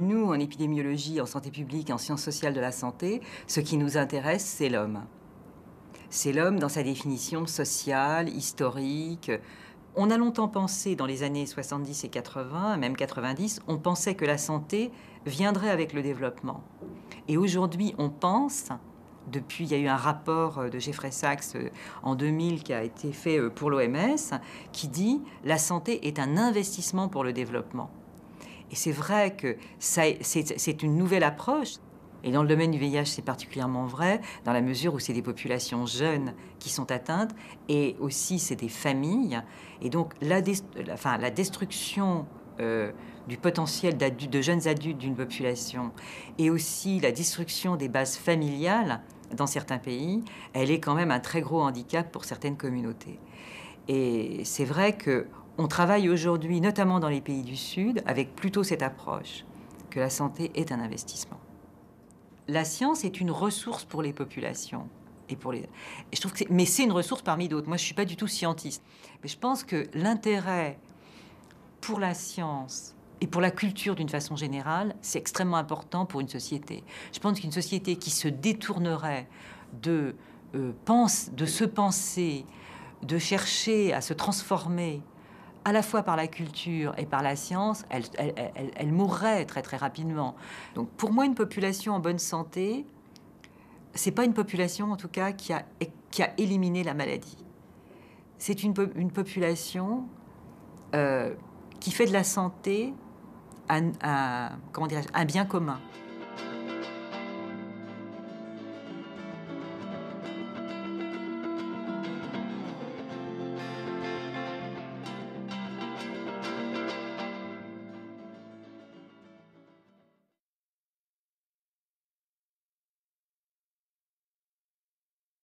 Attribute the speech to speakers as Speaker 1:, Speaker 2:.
Speaker 1: Nous, en épidémiologie, en santé publique, en sciences sociales de la santé, ce qui nous intéresse, c'est l'homme. C'est l'homme dans sa définition sociale, historique. On a longtemps pensé, dans les années 70 et 80, même 90, on pensait que la santé viendrait avec le développement. Et aujourd'hui, on pense, depuis, il y a eu un rapport de Jeffrey Sachs en 2000 qui a été fait pour l'OMS, qui dit « la santé est un investissement pour le développement ». Et c'est vrai que c'est une nouvelle approche. Et dans le domaine du VIH, c'est particulièrement vrai, dans la mesure où c'est des populations jeunes qui sont atteintes, et aussi c'est des familles. Et donc la destruction du potentiel de jeunes adultes d'une population, et aussi la destruction des bases familiales dans certains pays, elle est quand même un très gros handicap pour certaines communautés. Et c'est vrai qu'on travaille aujourd'hui, notamment dans les pays du Sud, avec plutôt cette approche, que la santé est un investissement. La science est une ressource pour les populations. Et je trouve que mais c'est une ressource parmi d'autres. Moi, je ne suis pas du tout scientiste. Mais je pense que l'intérêt pour la science et pour la culture d'une façon générale, c'est extrêmement important pour une société. Je pense qu'une société qui se détournerait de se penser, de chercher à se transformer à la fois par la culture et par la science, elle mourrait très très rapidement. Donc pour moi, une population en bonne santé, c'est pas une population en tout cas qui a éliminé la maladie. C'est une population qui fait de la santé comment dirais-je, un bien commun.